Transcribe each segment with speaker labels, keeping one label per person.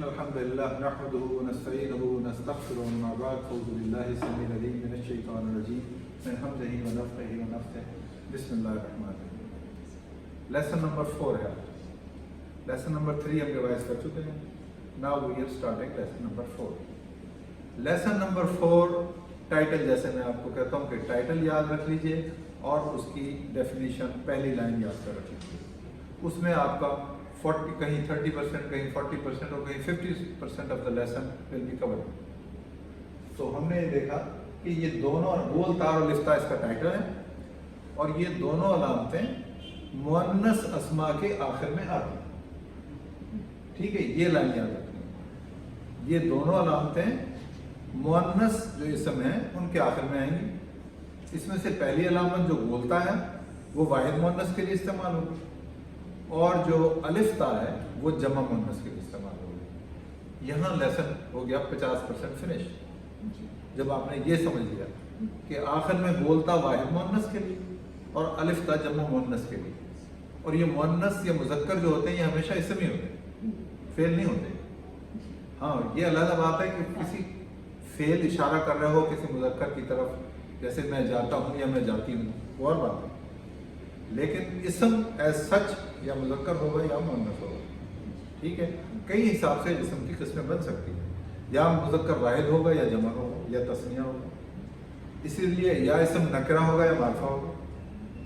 Speaker 1: الحمد لله نحمده ونستعينه ونستغفره وما بعد فأعوذ بالله السميع العليم من الشيطان الرجيم من همزه ونفخه ونفثه بسم الله الرحمن الرحیم. لیسن نمبر 4 ہے. لیسن نمبر 3 ہم ریوائز کر چکے ہیں. Now we are starting lesson number 4. Lesson number 4 title, جیسے میں آپ کو کہتا ہوں کہ ٹائٹل یاد رکھ لیجئے اور اس کی ڈیفینیشن پہلی لائن یاد کر رکھ لیجئے. اس میں آپ کا 40 کہیں 30% کہیں 40% اور کہیں 50% of the lesson will be covered. تو ہم نے یہ دیکھا کہ یہ دونوں گول تار اور لفتہ اس کا ٹائٹل ہے، اور یہ دونوں علامتیں مؤنث اسماء کے آخر میں آتی ہیں. ٹھیک ہے، یہ لائن یاد رکھنی ہے. یہ دونوں علامتیں مؤنث جو اسم ہیں ان کے آخر میں آئیں گی. اس میں سے پہلی علامت جو گولتا ہے وہ واحد مؤنث کے لیے استعمال ہوگی، اور جو الف تا ہے وہ جمع مؤنث کے لیے استعمال ہوگی. یہاں لیسن ہو گیا 50% فنش. جب آپ نے یہ سمجھ لیا کہ آخر میں گولتا واحد مؤنث کے لیے اور الف تا جمع مؤنث کے لیے، اور یہ مؤنث یا مذکر جو ہوتے ہیں یہ ہمیشہ اسم ہی ہوتے ہیں، فعل نہیں ہوتے. ہاں، یہ علیحدہ بات ہے کہ کسی فعل اشارہ کر رہے ہو کسی مذکر کی طرف، جیسے میں جاتا ہوں یا میں جاتی ہوں، وہ اور بات ہے. لیکن اسم ایز سچ یا مذکر ہوگا یا مؤنث ہوگا. ٹھیک ہے، کئی حساب سے اسم کی قسمیں بن سکتی ہیں، یا مذکر واحد ہوگا یا جمع ہوگا یا تثنیہ ہوگا. اسی لیے یا اسم نکرہ ہوگا یا معرفہ ہوگا.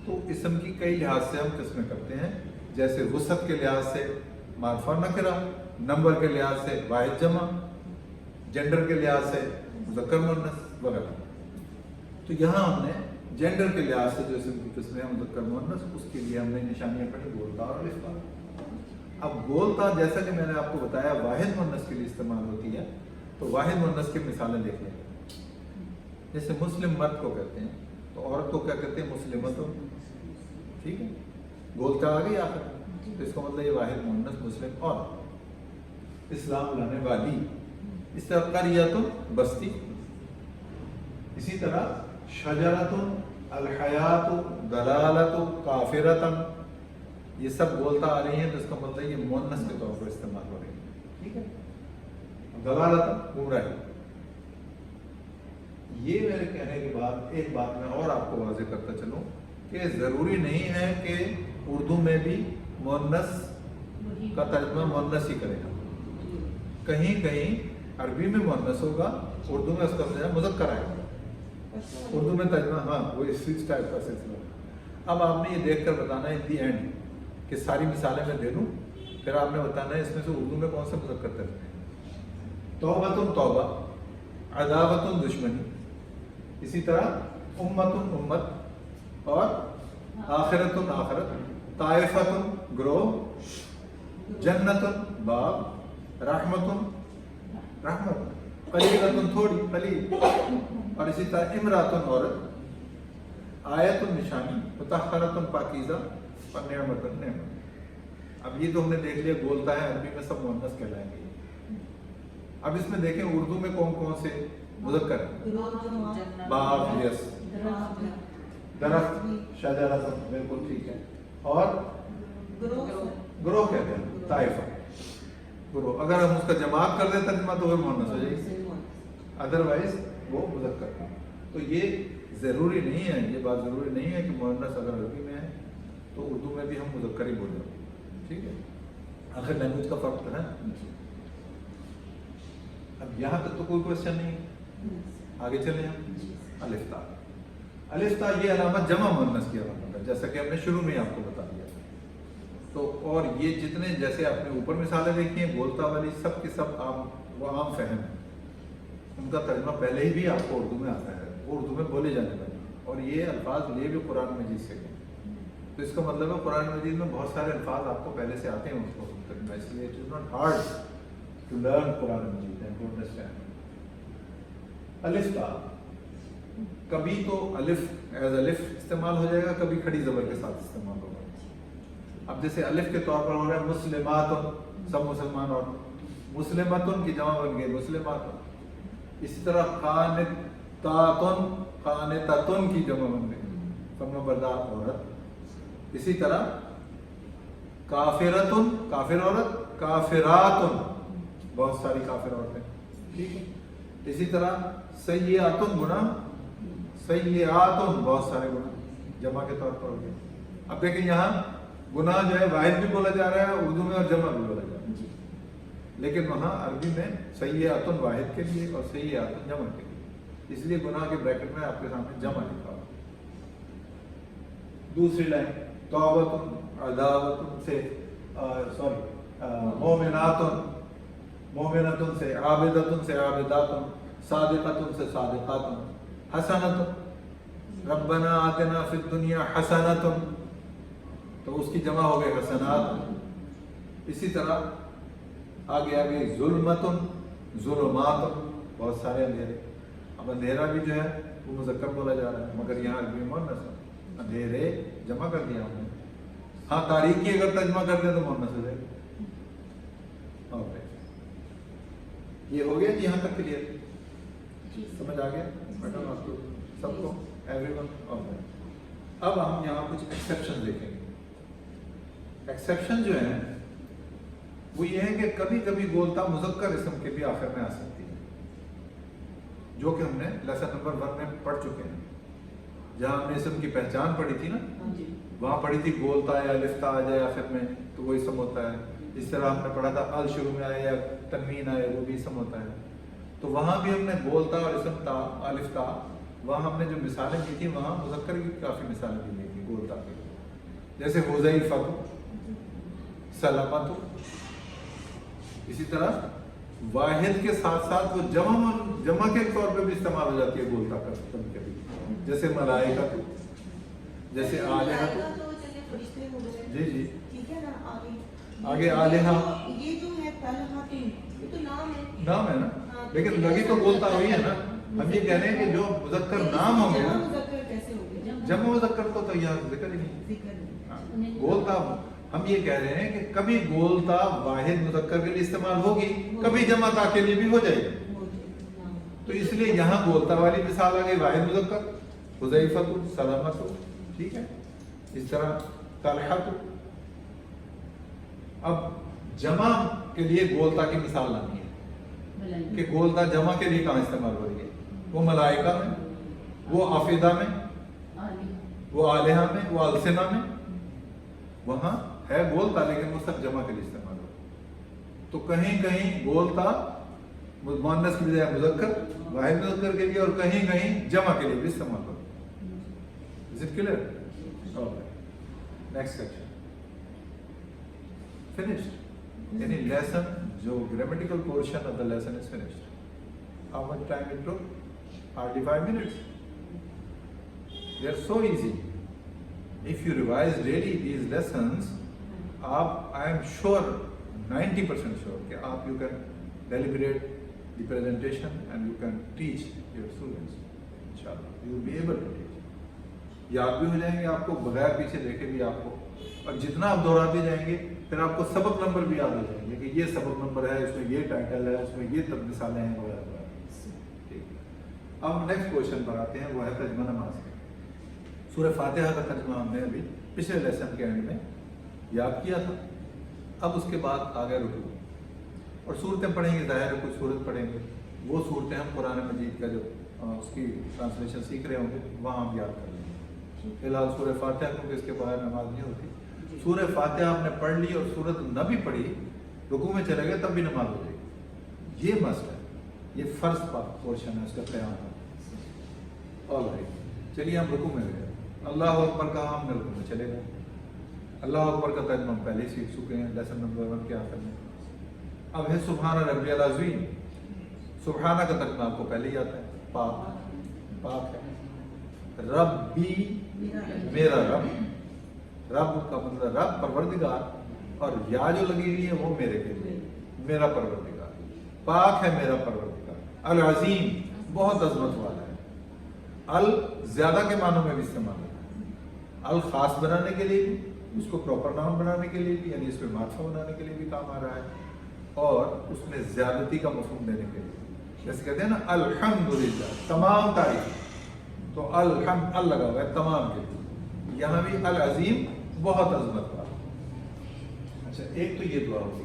Speaker 1: تو اسم کی کئی لحاظ سے ہم قسمیں کرتے ہیں، جیسے وسعت کے لحاظ سے معرفہ نکرہ، نمبر کے لحاظ سے واحد جمع، جینڈر کے لحاظ سے مذکر مؤنث وغیرہ. تو یہاں ہم نے جینڈر کے لحاظ سے جو اسم کی قسمیں ہیں مذکر مؤنث، اس کے لیے ہم نے نشانیاں پڑھی گولتا اور الف تا. اب گولتا جیسا کہ میں نے آپ کو بتایا واحد مؤنث کے لیے استعمال ہوتی ہے، تو واحد مؤنث کی مثالیں دیکھ لیں. جیسے مسلم مرد کو کہتے ہیں، تو عورت کو کیا کہتے ہیں؟ مسلمتوں. ٹھیک ہے، گولتا آ گئی آخر، تو اس کا مطلب یہ واحد مؤنث مسلم عورت. اسلام لانے والی. اس طرح قریۃ بستی. اسی طرح شجرۃ، الحیات، دلالۃ، کافرۃ، یہ سب بولتا آ رہی ہیں، تو اس کا مطلب یہ مؤنث کے طور پر استعمال ہو رہی ہے. ٹھیک ہے، دلالۃ گمراہی. یہ میرے کہنے کے بعد ایک بات میں اور آپ کو واضح کرتا چلوں کہ ضروری نہیں ہے کہ اردو میں بھی مؤنث کا ترجمہ مؤنث ہی کرے گا. کہیں کہیں عربی میں مؤنث ہوگا، اردو میں اس کا ترجمہ مذکر آئے گا. اردو میں ترجمہ، ہاں، وہ اس ٹائپ کا سلسلہ. اب آپ نے یہ دیکھ کر بتانا ہے ان دی اینڈ کہ ساری مثالیں میں دے دوں، پھر آپ نے بتانا ہے اس میں سے اردو میں کون سے مذکر ترجمے ہیں. توبۃ توبہ، عداوۃ دشمنی. اسی طرح امت امت، اور آخرت آخرت، طائفۃ گروہ، جنت باغ، رحمت رحمت، قلیلۃ تھوڑی قلیل. اور اسی طرح امرأۃ عورت، آیت نشانی، مطہرۃ پاکیزہ، اور نعمت نعمت. اب یہ تو ہم نے دیکھ لیا گولتا ہے، عربی میں سب مؤنث کہلائیں گے. اب اس میں دیکھیں اردو میں کون کون سے مذکر ہیں. باغ، یس، درخت، شجرۃ، بالکل ٹھیک ہے. اور گروہ کہتے ہیں، طائفہ، گروہ. اگر ہم اس کا جماعت کر دیں ترجمہ تو وہ مؤنث ہو جائے گی، ادروائز وہ مذکر. تو یہ ضروری نہیں ہے، یہ بات ضروری نہیں ہے کہ مؤنث اگر عربی میں ہے تو اردو میں بھی ہم مذکر ہی بولیں. ٹھیک ہے، آخر لینگویج کا فرق ہے. اب یہاں تک تو کوئی کوشچن نہیں. آگے چلیں ہم. الف تا. الف تا یہ علامت جمع مؤنث کی علامت ہے، جیسا کہ ہم نے شروع میں آپ کو بتا دیا. تو اور یہ جتنے، جیسے آپ نے اوپر مثالیں دیکھی ہیں گولتا والی، سب کے سب وہ عام فہم ہے. ان کا ترجمہ پہلے ہی بھی آپ کو اردو میں آتا ہے، وہ اردو میں بولے جانے والی. اور یہ الفاظ لیے بھی قرآن مجید سے گئے. تو اس کا مطلب ہے قرآن مجید میں بہت سارے الفاظ آپ کو پہلے سے آتے ہیں اس کو ترجمہ. اس لیے it is not hard to learn Quran Majeed and to understand. الف تا، کبھی تو الف ایز الف استعمال ہو جائے گا، کبھی کھڑی زبر کے ساتھ استعمال ہوگا. اب جیسے الف کے طور پر ہو رہا ہے مسلمات، سب مسلمان، اور مسلمتن کی جمع بن گئی مسلمات. اسی طرح قانتاتن، قانتاتن کی جمع بن گئی فرما بردار عورت. اسی طرح کافرتن، کافر عورت، کافراتن، بہت ساری کافر عورتیں، ٹھیک ہے. اسی طرح سیئاتن گناہ، سیئاتن بہت سارے گناہ جمع کے طور پر ہو گئے. اب دیکھیں یہاں گناہ جو ہے واحد بھی بولا جا رہا ہے اردو میں اور جمع بھی بولا جا رہا ہے، لیکن وہاں عربی میں سیئاتن واحد کے لیے اور سیئاتن جمع کے لیے، اس لیے گناہ کے بریکٹ میں آپ کے سامنے جمع لکھا ہوا. دوسری لائن توبۃ عداوۃ سے مومنۃ سے عابدۃ سے عابدات، صادقۃ سے صادقات، حسنۃ ربنا آتنا فی الدنیا حسنۃ، تو اس کی جمع ہو گئے حسنات. اسی طرح آگے ظلمۃ، ظلمات، بہت سارے اندھیرے. اب اندھیرا بھی جو ہے وہ مذکر بولا جا رہا ہے، مگر یہاں عربی مؤنث ہے، اندھیرے جمع کر دیا ہم نے. ہاں تاریخ کی اگر ترجمہ کر دیں تو مؤنث ہو جائے گا. یہ ہو گیا جی، یہاں تک کلیئر سمجھ آ گیا میڈم آپ کو سب کو، ایوری ون. اب ہم یہاں کچھ ایکسیپشن دیکھیں گے. ایکسیپشن جو ہیں وہ یہ ہے کہ کبھی کبھی گولتا مذکر اسم کے بھی آخر میں آ سکتی ہے، جو کہ ہم نے لیسن نمبر 1 میں پڑھ چکے ہیں. جہاں ہم نے اسم کی پہچان پڑھی تھی نا، وہاں پڑھی تھی گولتا یا الف آ جائے آخر میں تو وہ اسم ہوتا ہے. اس طرح ہم نے پڑھا تھا ال شروع میں آئے یا تنوین آئے وہ بھی اسم ہوتا ہے. تو وہاں بھی ہم نے گولتا اور اسم تا الف تا، وہاں ہم نے جو مثالیں دی تھی وہاں مذکر کی کافی مثالیں دی گئی تھی گولتا کی، جیسے حذیفہ، سلمہ. اسی طرح واحد کے ساتھ ساتھ وہ جمع کے طور پہ بھی استعمال ہو جاتی ہے گولتا کا کبھی کبھی، جیسے ملائکہ، جیسے آلہہ. جی جی آگے آلہہ
Speaker 2: یہ جو ہے یہ تو
Speaker 1: نام ہے نا، لیکن لگی تو گولتا ہوئی ہے نا. ہم یہ کہہ رہے ہیں کہ جو مذکر نام ہوں گے جمع مذکر کو تو یہاں ذکر ہی نہیں. گولتا ہم یہ کہہ رہے ہیں کہ کبھی گولتا واحد مذکر کے لیے استعمال ہوگی، کبھی جمع تا کے لیے بھی ہو جائے گی. تو اس لیے یہاں گولتا والی مثال آ گئی واحد مذکر، حذیفہ، سلمہ، ٹھیک ہے. اس طرح طلحہ. اب جمع کے لیے گولتا کی مثال لانی ہے کہ گولتا جمع کے لیے کہاں استعمال ہو رہی ہے. وہ ملائکہ میں، وہ آفدہ میں، وہ آلہہ میں، وہ السنہ میں، وہاں ہے گولتا لیکن وہ سب جمع کے لیے استعمال ہو. تو کہیں کہیں گولتا مؤنث کی بجائے مذکر واحد مذکر کے لیے اور کہیں کہیں جمع کے لیے بھی استعمال ہو. Is it clear? Okay. Next section. Finished. Any lesson, جو grammatical portion of the lesson is finished. How much time it took? Hardly 5 minutes. They are so easy. If you revise daily these lessons, I am sure, 90% sure, that you can deliberate the presentation and you can teach your students. Inshallah, you will be able to teach. یاد بھی ہو جائیں گے آپ کو بغیر پیچھے دیکھے بھی آپ کو، اور جتنا آپ دہراتے جائیں گے پھر آپ کو سبق نمبر بھی یاد ہو جائیں گے کہ یہ سبق نمبر ہے، اس میں یہ ٹائٹل ہے، اس میں یہ مثالیں ہیں وغیرہ وغیرہ. ٹھیک. اب نیکسٹ کوشچن پر آتے ہیں، وہ ہے ترجمہ نماز کا. سورہ فاتحہ کا ترجمہ ہم نے ابھی پچھلے لیسن کے اینڈ میں یاد کیا تھا. اب اس کے بعد آگے رکوع اور صورتیں پڑھیں گے. ظاہر ہے کوئی صورت پڑھیں گے، وہ صورتیں ہم قرآن مجید کا جو اس کی ٹرانسلیشن سیکھ رہے ہوں گے وہاں ہم یاد کر لیں گے. فی الحال سورہ فاتحہ کیونکہ اس کے بغیر نماز نہیں ہوتی. سورہ فاتحہ آپ نے پڑھ لی اور سورت نہ بھی پڑھی، رکوع میں چلے گئے تب بھی نماز ہو جائے گی. یہ مسئلہ ہے، یہ فرض پورشن ہے اس کا قیام کا. آل رائٹ، چلیے ہم رکوع میں گئے. اللہ اکبر کہا ہم نے رکوع میں چلے گئے. اللہ اکبر کا ترجمہ ہم پہلے ہی سیکھ چکے ہیں لیسن نمبر 1 کے آخر میں. اب ہے سبحان ربی العظیم. سبحانہ کا ترجمہ آپ کو پہلے ہی آتا ہے، پاک، پاک ہے. ربی میرا رب، رب کا مطلب رب پروردگار، اور یا جو لگی ہوئی ہے وہ میرے کے لیے، میرا پروردگار. پاک ہے میرا پروردگار. العظیم بہت عظمت والا ہے. ال زیادہ کے معنوں میں بھی استعمال ہوتا ہے. ال خاص بنانے کے لیے بھی، اس کو پراپر نام بنانے کے لیے بھی، یعنی اس میں معرفہ بنانے کے لیے بھی کام آ رہا ہے، اور اس میں زیادتی کا مفہوم دینے کے لیے. جیسے کہتے ہیں نا الحمدللہ، تمام تعریف، تو الحمد ال لگا ہوا ہے تمام کے لیے. یہاں بھی العظیم بہت عظمت والا. اچھا ایک تو یہ دعا ہوگی.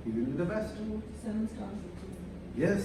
Speaker 1: he will be the best. Yes.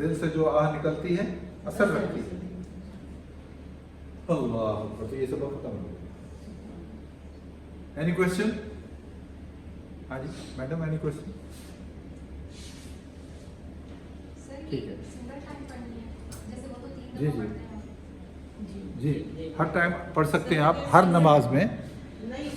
Speaker 1: دل سے جو آہ نکلتی ہے اثر رکھتی ہے. اللہ اکبر. تو یہ سبق ختم ہو گیا. Any question? ہاں جی میڈم اینی کوشچن؟ ٹھیک ہے جی جی جی ہر ٹائم پڑھ سکتے ہیں آپ ہر نماز میں.
Speaker 2: نہیں